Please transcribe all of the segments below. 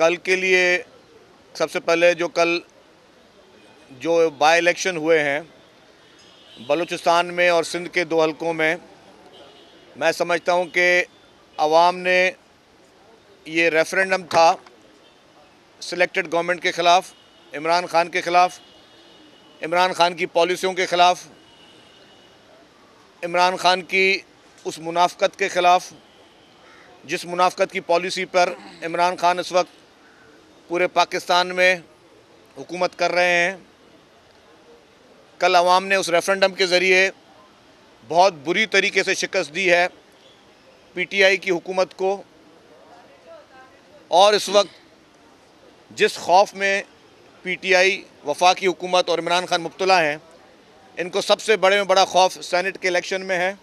कल के लिए सबसे पहले जो बाई इलेक्शन हुए हैं बलूचिस्तान में और सिंध के 2 हलकों में, मैं समझता हूं कि अवाम ने ये रेफरेंडम था सिलेक्टेड गवर्नमेंट के ख़िलाफ़, इमरान खान के ख़िलाफ़, इमरान खान की पॉलिसियों के ख़िलाफ़, इमरान खान की उस मुनाफ़क़त के ख़िलाफ़ जिस मुनाफ़क़त की पॉलिसी पर इमरान खान इस वक्त पूरे पाकिस्तान में हुकूमत कर रहे हैं। कल अवाम ने उस रेफरेंडम के ज़रिए बहुत बुरी तरीके से शिकस्त दी है पीटीआई की हुकूमत को, और इस वक्त जिस खौफ में पीटीआई, वफाकी हुकूमत और इमरान खान मुब्तला हैं, इनको सबसे बड़े में बड़ा खौफ सेनेट के इलेक्शन में है।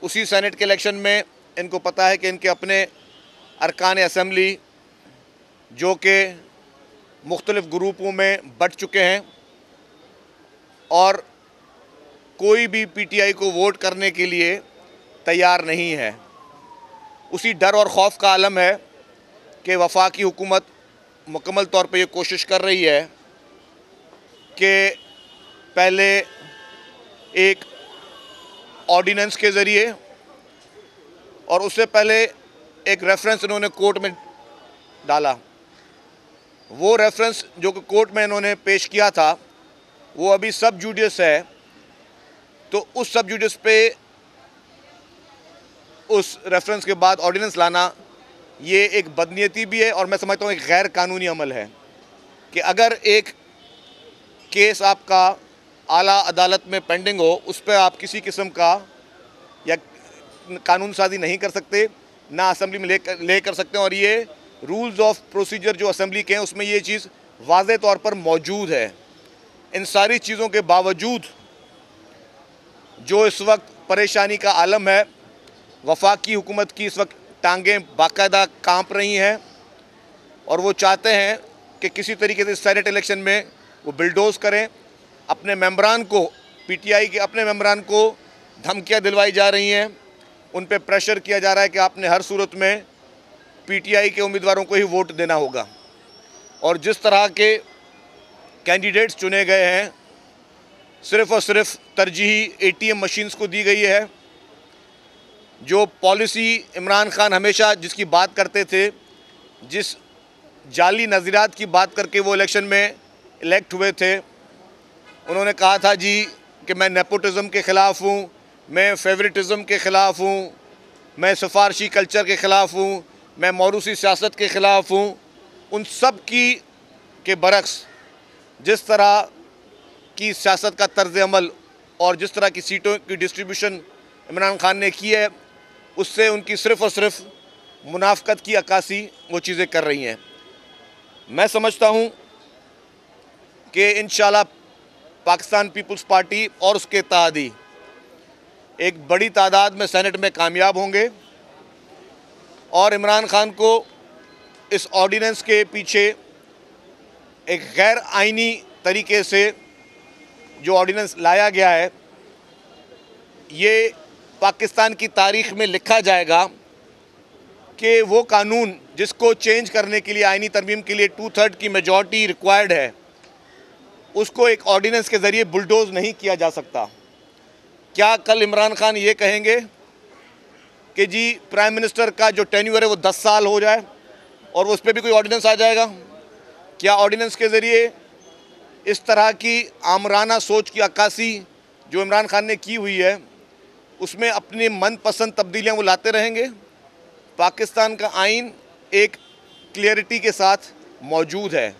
उसी सेनेट के इलेक्शन में इनको पता है कि इनके अपने अरकान असम्बली जो कि मुख्तलिफ़ ग्रुपों में बट चुके हैं और कोई भी पीटीआई को वोट करने के लिए तैयार नहीं है। उसी डर और खौफ का आलम है कि वफाकी हुकूमत मुकम्मल तौर पर यह कोशिश कर रही है कि पहले एक ऑर्डिनेंस के ज़रिए और उससे पहले एक रेफरेंस इन्होंने कोर्ट में डाला। वो रेफरेंस जो कि कोर्ट में इन्होंने पेश किया था वो अभी सब जुडिस है, तो उस सब जुडिस पे उस रेफरेंस के बाद ऑर्डिनेंस लाना ये एक बदनीयती भी है और मैं समझता हूँ एक गैर कानूनी अमल है कि अगर एक केस आपका आला अदालत में पेंडिंग हो, उस पर आप किसी किस्म का या कानून साजी नहीं कर सकते, ना असम्बली में ले कर सकते हैं। और ये रूल्स ऑफ प्रोसीजर जो असम्बली के हैं उसमें ये चीज़ वाज़े तौर पर मौजूद है। इन सारी चीज़ों के बावजूद जो इस वक्त परेशानी का आलम है, वफाकी हुकूमत की इस वक्त टांगें बाकायदा कांप रही हैं और वो चाहते हैं कि किसी तरीके से सेनेट इलेक्शन में वो बिल्डोज करें। अपने मेंबरान को, पीटीआई के अपने मेंबरान को धमकियां दिलवाई जा रही हैं, उन पे प्रेशर किया जा रहा है कि आपने हर सूरत में पीटीआई के उम्मीदवारों को ही वोट देना होगा। और जिस तरह के कैंडिडेट्स चुने गए हैं, सिर्फ़ और सिर्फ तरजीही एटीएम मशीन्स को दी गई है। जो पॉलिसी इमरान खान हमेशा जिसकी बात करते थे, जिस जाली नज़रियात की बात करके वो इलेक्शन में इलेक्ट हुए थे, उन्होंने कहा था जी कि मैं नेपोटिज़म के ख़िलाफ़ हूँ, मैं फेवरेटिज़म के ख़िलाफ़ हूँ, मैं सिफारशी कल्चर के ख़िलाफ़ हूँ, मैं मौरूसी सियासत के ख़िलाफ़ हूँ। उन सब के बरक्स जिस तरह की सियासत का तर्ज़ अमल और जिस तरह की सीटों की डिस्ट्रीब्यूशन इमरान खान ने की है, उससे उनकी सिर्फ़ और सिर्फ मुनाफ़क़त की अक्कासी वो चीज़ें कर रही हैं। मैं समझता हूँ कि इंशाअल्लाह पाकिस्तान पीपल्स पार्टी और उसके इत्तेहादी एक बड़ी तादाद में सेनेट में कामयाब होंगे और इमरान खान को इस ऑर्डिनेंस के पीछे एक गैर आइनी तरीके से जो ऑर्डिनेंस लाया गया है, ये पाकिस्तान की तारीख़ में लिखा जाएगा कि वो कानून जिसको चेंज करने के लिए, आइनी तरमीम के लिए 2/3 की मेजॉरिटी रिक्वायर्ड है, उसको एक ऑर्डिनेंस के ज़रिए बुलडोज़ नहीं किया जा सकता। क्या कल इमरान खान ये कहेंगे कि जी प्राइम मिनिस्टर का जो टेन्योर है वो 10 साल हो जाए और उस पर भी कोई ऑर्डिनेंस आ जाएगा? क्या ऑर्डिनेंस के ज़रिए इस तरह की आमराना सोच की अक्कासी जो इमरान खान ने की हुई है, उसमें अपनी मनपसंद तब्दीलियाँ वो लाते रहेंगे? पाकिस्तान का आइन एक क्लियरिटी के साथ मौजूद है।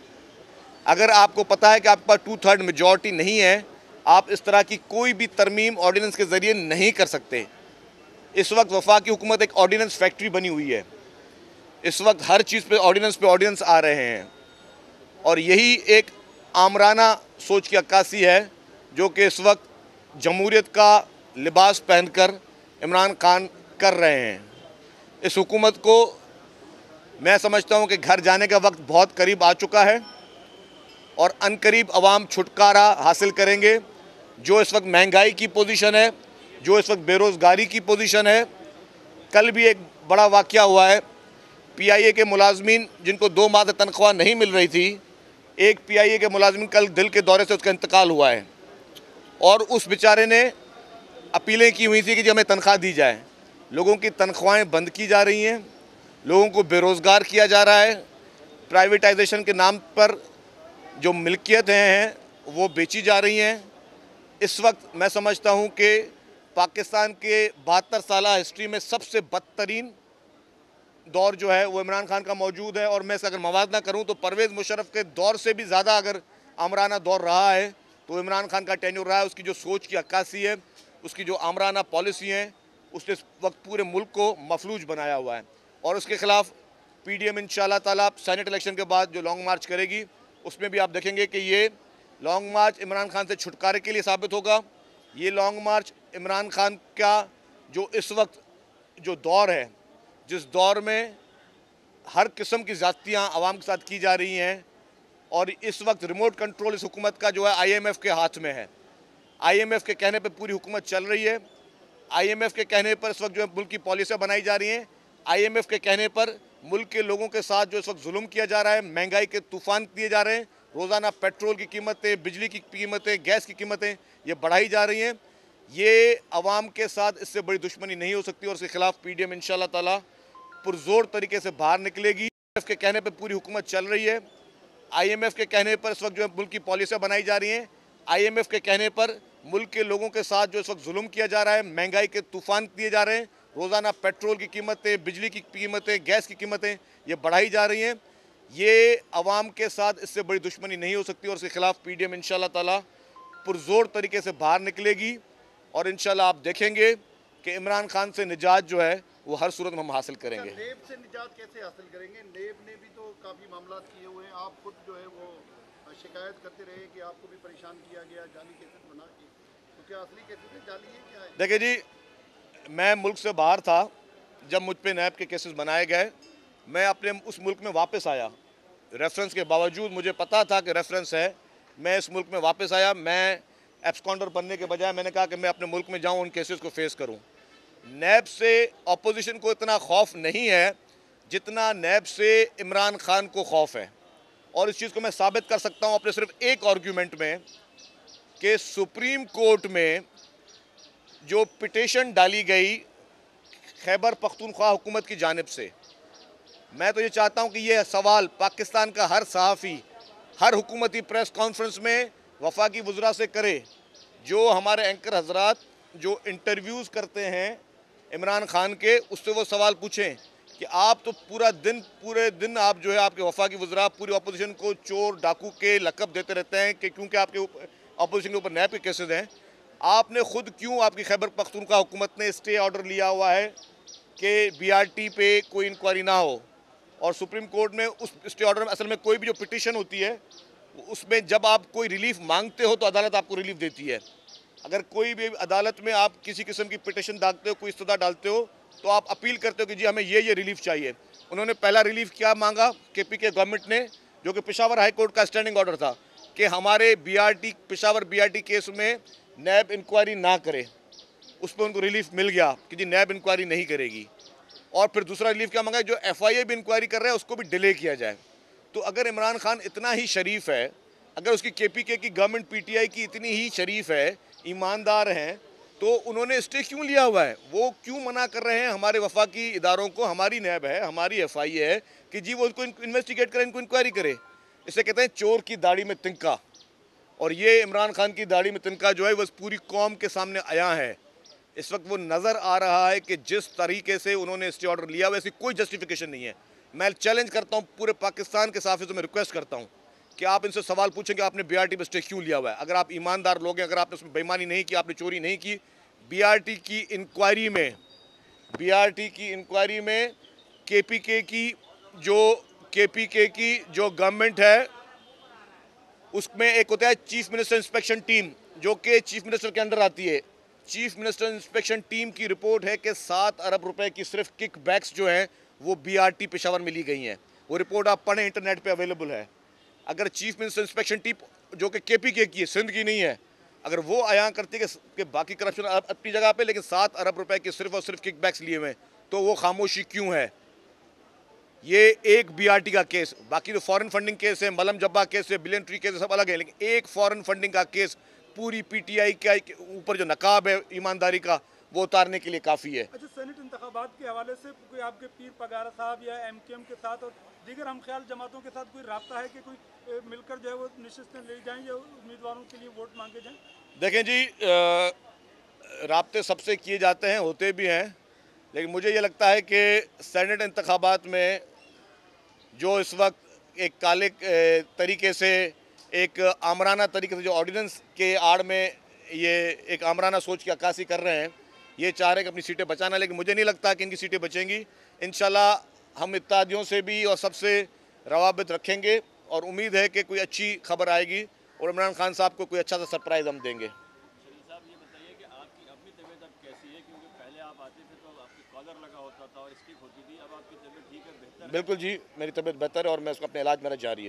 अगर आपको पता है कि आपके पास 2/3 मेजॉरिटी नहीं है, आप इस तरह की कोई भी तरमीम ऑर्डिनेंस के ज़रिए नहीं कर सकते। इस वक्त वफाकी हुकूमत एक ऑर्डिनेंस फैक्ट्री बनी हुई है। इस वक्त हर चीज़ पे ऑर्डिनेंस आ रहे हैं और यही एक आमराना सोच की अक्कासी है जो कि इस वक्त जमहूरियत का लिबास पहनकर इमरान खान कर रहे हैं। इस हुकूमत को मैं समझता हूँ कि घर जाने का वक्त बहुत करीब आ चुका है और अनकरीब अवाम छुटकारा हासिल करेंगे। जो इस वक्त महंगाई की पोजीशन है, जो इस वक्त बेरोज़गारी की पोजीशन है, कल भी एक बड़ा वाक़या हुआ है, पीआईए के मुलाजमीन जिनको 2 माह से तनख्वाह नहीं मिल रही थी, एक पीआईए के मुलाजमीन कल दिल के दौरे से उसका इंतकाल हुआ है और उस बेचारे ने अपीलें की हुई थी कि जी हमें तनख्वाह दी जाए। लोगों की तनख्वाहें बंद की जा रही हैं, लोगों को बेरोज़गार किया जा रहा है, प्राइवेटाइजेशन के नाम पर जो मिल्कियतें हैं वो बेची जा रही हैं। इस वक्त मैं समझता हूं कि पाकिस्तान के 72 साला हिस्ट्री में सबसे बदतरीन दौर जो है वो इमरान खान का मौजूद है। और मैं इसका अगर मवाजना करूं तो परवेज़ मुशर्रफ के दौर से भी ज़्यादा अगर आमराना दौर रहा है तो इमरान खान का टेन्योर रहा है। उसकी जो सोच की अक्कासी है, उसकी जो आमराना पॉलिसी हैं, उसने इस वक्त पूरे मुल्क को मफलूज बनाया हुआ है। और उसके ख़िलाफ़ पीडीएम इंशाअल्लाह ताला सेनेट इलेक्शन के बाद जो लॉन्ग मार्च करेगी, उसमें भी आप देखेंगे कि ये लॉन्ग मार्च इमरान खान से छुटकारे के लिए साबित होगा। ये लॉन्ग मार्च इमरान खान का जो इस वक्त जो दौर है, जिस दौर में हर किस्म की ज़्यादतियाँ आवाम के साथ की जा रही हैं और इस वक्त रिमोट कंट्रोल इस हुकूमत का जो है आईएमएफ के हाथ में है। आईएमएफ के कहने पर पूरी हुकूमत चल रही है। आईएमएफ के कहने पर इस वक्त जो है मुल्क की पॉलिसियाँ बनाई जा रही हैं। आईएमएफ के कहने पर मुल्क के लोगों के साथ जो इस वक्त जुल्म किया जा रहा है, महंगाई के तूफ़ान दिए जा रहे हैं। रोज़ाना पेट्रोल की कीमतें, बिजली की कीमतें, गैस की कीमतें ये बढ़ाई जा रही हैं। ये आवाम के साथ इससे बड़ी दुश्मनी नहीं हो सकती और इसके खिलाफ पीडीएम इंशाअल्लाह ताला पुरजोर तरीके से बाहर निकलेगी। आईएमएफ के कहने पर पूरी हुकूमत चल रही है। आईएमएफ के कहने पर इस वक्त जो है मुल्क की पॉलिसियाँ बनाई जा रही हैं। आईएमएफ के कहने पर मुल्क के लोगों के साथ जो इस वक्त जुल्म किया जा रहा है, महंगाई के तूफ़ान दिए जा रहे हैं। रोज़ाना पेट्रोल की कीमतें, बिजली की कीमतें, गैस की कीमतें ये बढ़ाई जा रही हैं। ये आवाम के साथ इससे बड़ी दुश्मनी नहीं हो सकती और इसके खिलाफ पीडीएम इंशाअल्लाह ताला पुरजोर तरीके से बाहर निकलेगी। और इंशाअल्लाह आप देखेंगे कि इमरान खान से निजात जो है वो हर सूरत में हम हासिल करेंगे। नेब से निजात कैसे हासिल करेंगे? नेब ने भी तो काफ़ी मामला किए हुए हैं। आप खुद जो है वो शिकायत करते रहे कि आपको भी परेशान किया गया जाली केसेस बना के, तो क्या असली केसेस है, जाली है, क्या है? देखिए जी, मैं मुल्क से बाहर था जब मुझ पे नैब के केसेस बनाए गए। मैं अपने उस मुल्क में वापस आया, रेफरेंस के बावजूद मुझे पता था कि रेफरेंस है। मैं इस मुल्क में वापस आया। मैं एब्सकॉन्डर बनने के बजाय मैंने कहा कि मैं अपने मुल्क में जाऊं, उन केसेस को फेस करूं। नैब से अपोजिशन को इतना खौफ नहीं है जितना नैब से इमरान खान को खौफ है। और इस चीज़ को मैं साबित कर सकता हूं अपने सिर्फ एक आर्ग्यूमेंट में कि सुप्रीम कोर्ट में जो पिटीशन डाली गई खैबर पख्तूनख्वा हुकूमत की जानिब से, मैं तो ये चाहता हूँ कि ये सवाल पाकिस्तान का हर सहाफ़ी हर हुकूमती प्रेस कॉन्फ्रेंस में वफाकी वज़रा से करे। जो हमारे एंकर हजरात जो इंटरव्यूज़ करते हैं इमरान खान के, उससे वो सवाल पूछें कि आप तो पूरे दिन आप जो है आपके वफाकी वज़रा पूरी अपोजिशन को चोर डाकू के लक़ब देते रहते हैं कि क्योंकि आपके अपोजिशन के ऊपर नैब के केसेस हैं। आपने खुद क्यों, आपकी खैबर पख्तूनख्वा हुकूमत ने स्टे ऑर्डर लिया हुआ है कि बीआरटी पे कोई इंक्वायरी ना हो? और सुप्रीम कोर्ट में उस स्टे ऑर्डर में असल में कोई भी जो पिटीशन होती है उसमें जब आप कोई रिलीफ मांगते हो तो अदालत आपको रिलीफ देती है। अगर कोई भी अदालत में आप किसी किस्म की पिटीशन डालते हो, कोई इस्तदा डालते हो, तो आप अपील करते हो कि जी हमें ये रिलीफ चाहिए। उन्होंने पहला रिलीफ क्या मांगा केपीके गवर्नमेंट ने, जो कि पेशावर हाई कोर्ट का स्टैंडिंग ऑर्डर था कि हमारे पेशावर बीआरटी केस में नैब इंक्वायरी ना करे। उस पर उनको रिलीफ मिल गया कि जी नैब इंक्वायरी नहीं करेगी। और फिर दूसरा रिलीफ क्या मांगा, जो एफआईए भी इंक्वायरी कर रहा है उसको भी डिले किया जाए। तो अगर इमरान खान इतना ही शरीफ है, अगर उसकी केपीके की गवर्नमेंट पीटीआई की इतनी ही शरीफ है, ईमानदार हैं, तो उन्होंने स्टे क्यों लिया हुआ है? वो क्यों मना कर रहे हैं हमारे वफाकी इदारों को, हमारी नैब है, हमारी एफआईए है, कि जी वो इनको इन्वेस्टिगेट करें, इनको इंक्वायरी करे? इसे कहते हैं चोर की दाढ़ी में तिनका। और ये इमरान खान की दाढ़ी में तिनका जो है वो पूरी कौम के सामने आया है। इस वक्त वो नज़र आ रहा है कि जिस तरीके से उन्होंने स्टे ऑर्डर लिया वैसी कोई जस्टिफिकेशन नहीं है। मैं चैलेंज करता हूँ पूरे पाकिस्तान के सहाफ़ी से, मैं रिक्वेस्ट करता हूँ कि आप इनसे सवाल पूछें कि आपने बीआरटी पर स्टे क्यों लिया हुआ है। अगर आप ईमानदार लोग हैं, अगर आपने उसमें बेईमानी नहीं की, आपने चोरी नहीं की, बीआरटी की इंक्वायरी में केपीके की जो गवर्नमेंट है उसमें एक होता है चीफ मिनिस्टर इंस्पेक्शन टीम, जो कि चीफ मिनिस्टर के अंडर आती है। चीफ मिनिस्टर इंस्पेक्शन टीम की रिपोर्ट है कि 7 अरब रुपए की सिर्फ किक बैक्स जो हैं वो बीआरटी पेशावर में ली गई हैं। वो रिपोर्ट आप पढ़ें, इंटरनेट पे अवेलेबल है। अगर चीफ मिनिस्टर इंस्पेक्शन टीम जो कि केपीके की है, सिंध की नहीं है, अगर वो आया करती है कि बाकी करप्शन अपनी जगह पे, लेकिन 7 अरब रुपए के सिर्फ और सिर्फ किक बैक्स लिए हुए हैं, तो वो खामोशी क्यों है? ये एक बीआरटी का केस, बाकी जो फॉरेन फंडिंग केस है, मलम जब्बा केस है, बिलियन ट्री केस है, सब अलग है, लेकिन एक फॉरेन फंडिंग का केस पूरी पीटीआई के ऊपर जो नकाब है ईमानदारी का, वो उतारने के लिए काफ़ी है। अच्छा, सेनेट इंतखाबात के हवाले से कोई आपके पीर पगारा साहब या एमकेएम के साथ और दीगर हमख्याल जमातों के साथ कोई राब्ता है कि कोई मिलकर जो है वो नशिस्तें ले जाएं या उम्मीदवारों के लिए वोट मांगे जाएं? देखें जी, राब्ते सबसे किए जाते हैं, होते भी हैं, लेकिन मुझे ये लगता है कि सेनेट इंतखाबात में जो इस वक्त एक काले तरीके से, एक आमराना तरीके से जो ऑर्डिनेंस के आड़ में ये एक आमराना सोच की अक्कासी कर रहे हैं, ये चाह रहे हैं कि अपनी सीटें बचाना, लेकिन मुझे नहीं लगता कि इनकी सीटें बचेंगी। इंशाल्लाह हम इत्तेहादियों से भी और सबसे रवाबित रखेंगे और उम्मीद है कि कोई अच्छी खबर आएगी और इमरान खान साहब को कोई अच्छा सा सरप्राइज़ हम देंगे। शरीफ साहब, ये बताइए कि आपकी अपनी तबीयत अब कैसी है, क्योंकि पहले आप आते थे तो आपकी कॉलर लगा होता था और स्टिक होती थी, अब आपकी तबीयत ठीक है, बेहतर है? बिल्कुल जी, मेरी तबीयत बेहतर है और मैं उसका अपना इलाज मेरा जारी है।